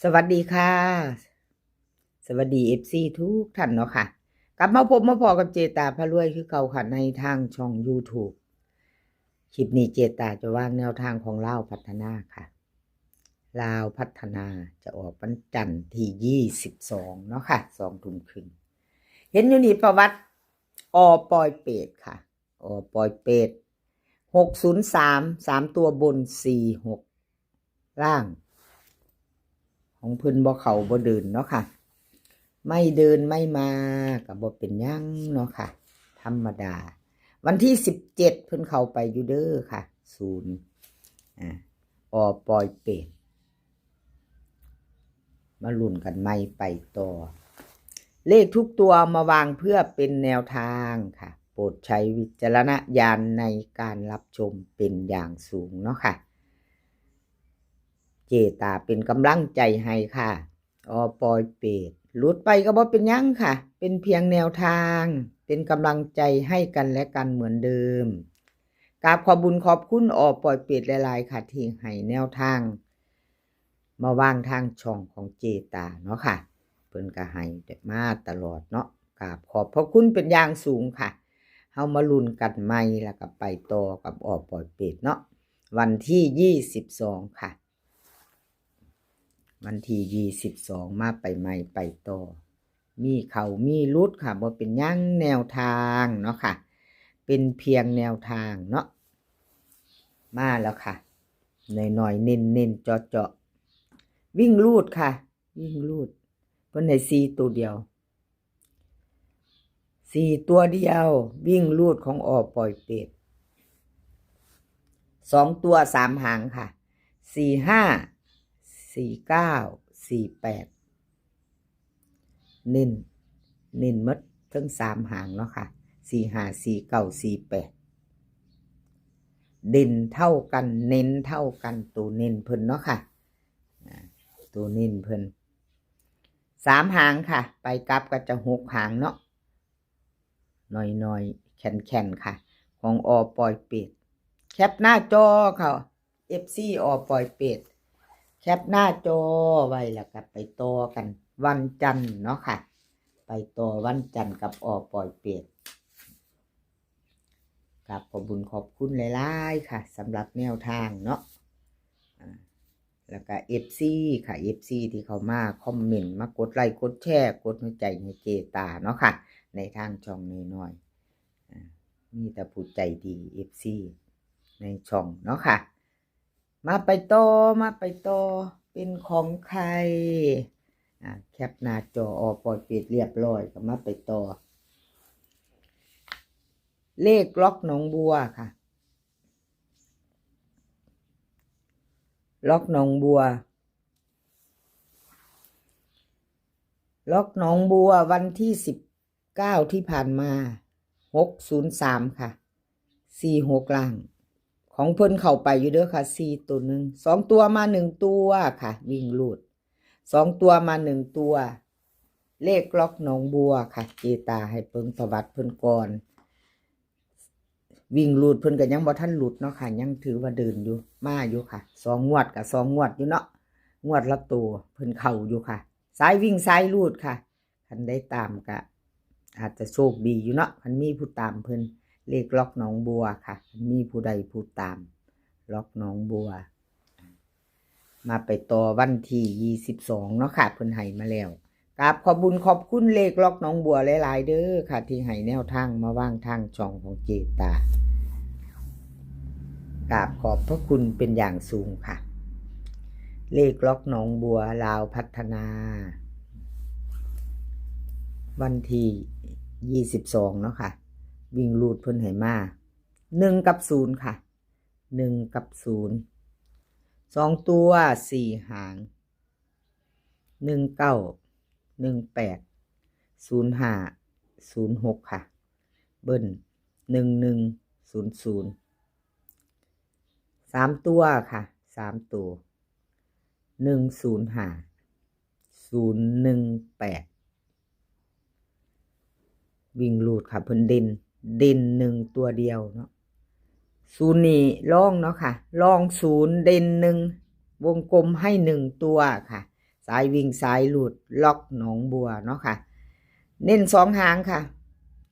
สวัสดีค่ะสวัสดีFCทุกท่านเนาะค่ะกลับมาพบมาพอกับเจตาพารวยคือเก่าค่ะในทางช่อง YouTube คลิปนี้เจตาจะวางแนวทางของลาวพัฒนาค่ะลาวพัฒนาจะออกวันจันทร์ที่22เนาะค่ะ2 ทุ่มครึ่งเห็นอยู่นี่ประวัติปอยเป็ดค่ะปอยเป็ด603 3ตัวบน46ล่างของเพิ่นบ่เข้าบ่เดินเนาะค่ะไม่เดินไม่มาก็บ่เป็นหยังเนาะค่ะธรรมดาวันที่17เพิ่นเข้าไปอยู่เด้อค่ะปอยเป็ดมาลุ้นกันใหม่ไปต่อเลขทุกตัวมาวางเพื่อเป็นแนวทางค่ะโปรดใช้วิจารณญาณในการรับชมเป็นอย่างสูงเนาะค่ะเจตาเป็นกำลังใจให้ค่ะปอยเป็ดหลุดไปก็บ่เป็นหยังค่ะเป็นเพียงแนวทางเป็นกำลังใจให้กันและกันเหมือนเดิมกราบขอบบุญขอบคุณปอยเป็ดหลายๆค่ะที่ให้แนวทางมาวางทางช่องของเจตาเนาะค่ะเพิ่นก็ให้มาตลอดเนาะกราบขอบพระคุณเป็นอย่างสูงค่ะเฮามาลุ้นกันใหม่แล้วก็ไปต่อกับปอยเป็ดเนาะวันที่22ค่ะวันที่22มาไปใหม่ไปต่อมีเขามีรุดค่ะบ่เป็นหยังแนวทางเนาะค่ะเป็นเพียงแนวทางเนาะมาแล้วค่ะหน่อยๆเน้นๆเจาะๆวิ่งรูดค่ะวิ่งรูดเพิ่นให้4ตัวเดียว4ตัวเดียววิ่งรูดของปอยเป็ด2ตัว3หางค่ะ45 49 48เน้นหมดทั้ง3หางเนาะค่ะ45 49 48เด่นเท่ากันเน้นเท่ากันตัวเน้นเพิ่นเนาะค่ะตัวเน้นเพิ่น3หางค่ะไปกลับก็จะ6หางเนาะหน่อยๆแข็งๆค่ะของปอยเป็ดแคปหน้าจอค่ะ FC ปอยเป็ดแคปหน้าจอไว้แล้วก็ไปต่อกันวันจันทร์เนาะค่ะไปต่อวันจันทร์กับปอยเป็ดกับขอบคุญขอบคุณหลายๆค่ะสำหรับแนวทางเนาะแล้วก็ FC ค่ะ FC ที่เขามาคอมเมนต์มากดไลค์กดแชร์กดหัวใจให้เจตาเนาะค่ะในทางช่องน้อยๆมีแต่ผู้ใจดี FC ในช่องเนาะค่ะมาไปต่อเป็นของใครแคปหน้าจอปล่อยปิดเรียบร้อยก็มาไปต่อเลขล็อกหนองบัวค่ะล็อกหนองบัววันที่19ที่ผ่านมา603ค่ะ46ล่างของเพิ่นเข้าไปอยู่เด้อค่ะ4ตัวหนึ่ง2ตัวมา1ตัวค่ะวิ่งลูด2ตัวมา1ตัวเลขล็อกหนองบัวค่ะเจตาให้เพิ่งประวัติเพิ่นก่อนวิ่งลูดเพิ่นก็ยังบ่ทันหลุดเนาะค่ะยังถือว่าเดินอยู่มาอยู่ค่ะ2งวดกับ2งวดอยู่เนาะงวดละตัวเพิ่นเข้าอยู่ค่ะสายวิ่งสายลูดค่ะคันได้ตามก็อาจจะโชคดีอยู่เนาะคันมีผู้ตามเพิ่นเลขล็อกหนองบัวค่ะมีผู้ใดผู้ตามล็อกหนองบัวมาไปต่อวันที่22เนาะค่ะเพิ่นให้มาแล้วกราบขอบบุญขอบคุณเลขล็อกหนองบัวหลายๆเด้อค่ะที่ให้แนวทางมาวางทางช่องของเจตากราบขอบพระคุณเป็นอย่างสูงค่ะเลขล็อกหนองบัวลาวพัฒนาวันที่22เนาะค่ะวิ่งลูดเพิ่นให้มา1กับ0ค่ะ1กับ0 2ตัว4หาง19 18 05 06ค่ะเบิ้ล11 00 3ตัวค่ะ3ตัว105 018วิ่งลูดค่ะเพิ่นเด่น1ตัวเดียวเนาะ0นี่ล่องเนาะค่ะล่อง0เด่น1วงกลมให้1ตัวค่ะ สายวิ่งสายหลุดล็อกหนองบัวเนาะค่ะเน้น2 หางค่ะ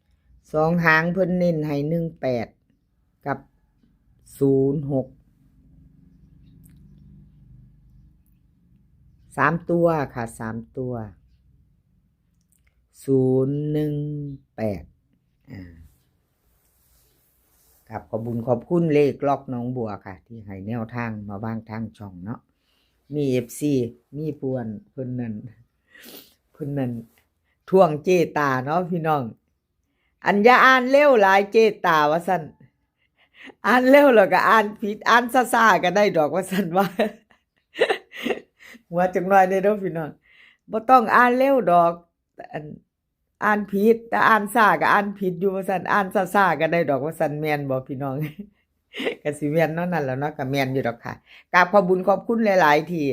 2 หางเพิ่นเน้นให้18กับ06 3 ตัวค่ะ3 ตัว018ครับขอบคุญขอบคุณเลขล็อกหนองบัวค่ะที่ให้แนวทางมาวางทางช่องเนาะมี FC มีปวนเพิ่นนั่นท่วงเจตาเนาะพี่น้องอันอย่าอ่านเร็วหลายเจตาว่าซั่นอ่านเร็วแล้วก็อ่านผิดอ่านซ่าๆก็ได้ดอกว่าซั่นว่าหัวจังน้อยเด้อเด้อพี่น้องบ่ต้องอ่านเร็วดอกอันอ่านผิดแต่อ่านซ่าก็อ่านผิดอยู่ว่าซั่นอ่านซ่าๆก็ได้ดอกว่าซั่นแม่นบ่พี่น้อง ก็สิแม่นเนาะนั่นแหล้วเนาะก็แม่นอยู่ดอกค่ะกราบขอบคุญขอบคุณหลายๆที่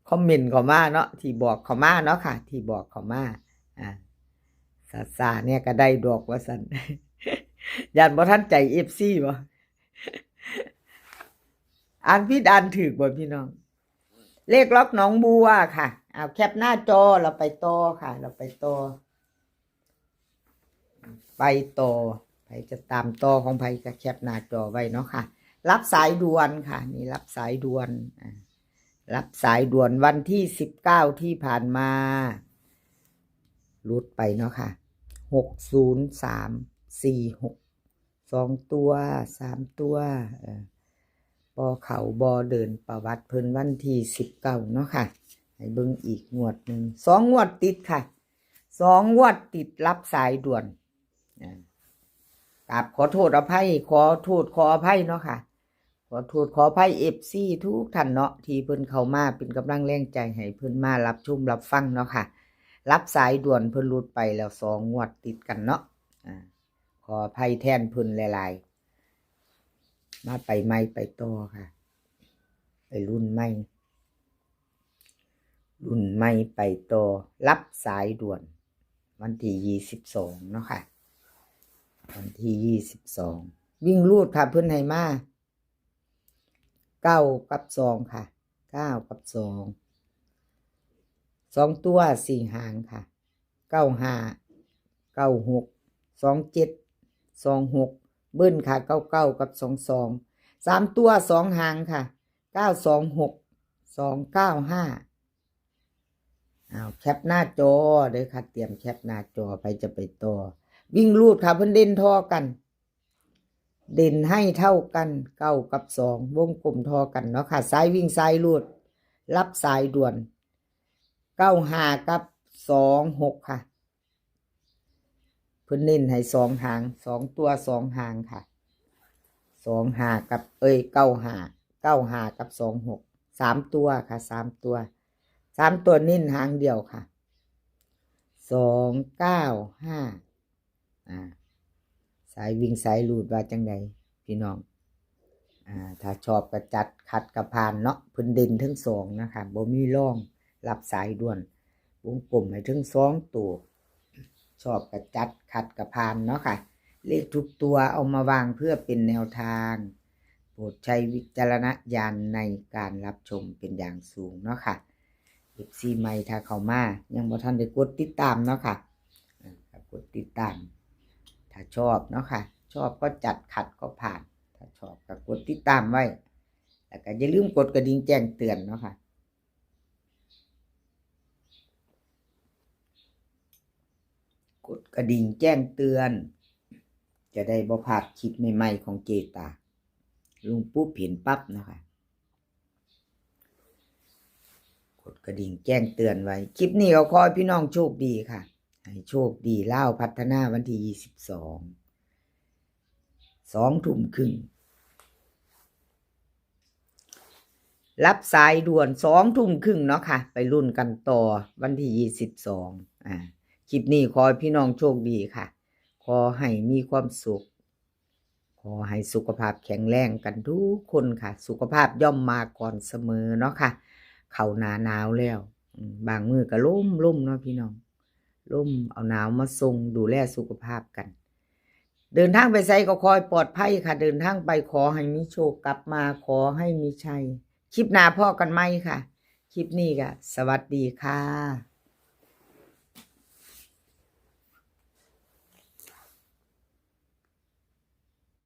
คอมเมนต์เข้ามาเนาะที่บอกเข้ามาเนาะค่ะที่บอกเข้ามาซ่าๆเนี่ยก็ได้ดอกว่าซั่น ย่านบ่ทันใจ FC บ่อ่านผิดอ่านถูกบ่พี่น้องเลขล็อกหนองบัวค่ะเอาแคปหน้าจอเราไปต่อค่ะเราไปต่อใครจะตามต่อของไผก็แคปหน้าจอไว้เนาะค่ะรับสายด่วนค่ะนี่รับสายด่วนรับสายด่วนวันที่19ที่ผ่านมาหลุดไปเนาะค่ะ60346 2 ตัว3 ตัวบ่เขาบ่เดินประวัติเพิ่นวันที่19เนาะค่ะให้เบิ่งอีกงวดหนึ่ง2 งวดติดค่ะ2 งวดติดรับสายด่วนกราบขอโทษอภัยขอโทษขออภัยเนาะค่ะขอโทษขออภัย FC ทุกท่านเนาะที่เพิ่นเข้ามาเป็นกำลังแรงใจให้เพิ่นมารับชมรับฟังเนาะค่ะรับสายด่วนเพิ่นหลุดไปแล้ว2 งวดติดกันเนาะขออภัยแทนเพิ่นหลายๆมาไปใหม่ไปต่อค่ะไปรุ่นใหม่ไปต่อรับสายด่วนวันที่22เนาะค่ะวันที่22วิ่งรูดค่ะเพิ่นให้มา9กับ2ค่ะ9กับ2 ตัว4 หางค่ะ95 96 27 26เบิ้ลค่ะ99กับ22 3 ตัว2 หางค่ะ926 295แคปหน้าจอเด้อค่ะเตรียมแคปหน้าจอไปจะไปต่อวิ่งรูดค่ะเพิ่นเด่นทอกันเด่นให้เท่ากัน9กับ2วงกลมทอกันเนาะค่ะซ้ายวิ่งซ้ายรูดรับสายด่วน95กับ26ค่ะเพิ่นเน้นให้2 หาง2 ตัว2 หางค่ะ25กับ95กับ26 3 ตัวค่ะ3 ตัว3 ตัวเน้นหางเดียวค่ะ295สายวิ่งสายลูดว่าจังใดพี่น้องถ้าชอบก็จัดขัดกระพานเนาะเพิ่นเด่นทั้ง2นะคะบ่มีร่องรับสายด่วนวงกลมให้ทั้ง2ตัวชอบก็จัดขัดกระพานเนาะค่ะเลขทุกตัวเอามาวางเพื่อเป็นแนวทางโปรดใช้วิจารณญาณในการรับชมเป็นอย่างสูงเนาะค่ะFC ใหม่ถ้าเข้ามายังบ่ทันได้กดติดตามเนาะค่ะกดติดตามถ้าชอบเนาะค่ะชอบก็จัดขัดก็ผ่านถ้าชอบก็กดติดตามไว้แล้วก็อย่าลืมกดกระดิ่งแจ้งเตือนเนาะค่ะกดกระดิ่งแจ้งเตือนจะได้บ่พลาดคลิปใหม่ๆของเจตาลุงปุ๊บเห็นปั๊บนะคะกดกระดิ่งแจ้งเตือนไว้คลิปนี้ก็ขอให้พี่น้องโชคดีค่ะให้โชคดีเล่าพัฒนาวันที่22 ทุ่มครึ่งรับสายด่วน2 ทุ่มครึ่งเนาะค่ะไปรุ่นกันต่อวันที่22คลิปนี้ขอให้พี่น้องโชคดีค่ะขอให้มีความสุขขอให้สุขภาพแข็งแรงกันทุกคนค่ะสุขภาพย่อมมาก่อนเสมอเนาะค่ะเข้าหน้าหนาวแล้วบางมื้อก็ล่มเนาะพี่น้องล่มเอาหนาวมาส่งดูแลสุขภาพกันเดินทางไปไสก็ขอให้ปลอดภัยค่ะเดินทางไปขอให้มีโชคกลับมาขอให้มีชัยคลิปหน้าพ่อกันไหมค่ะ คลิปนี้ก็สวัสดีค่ะ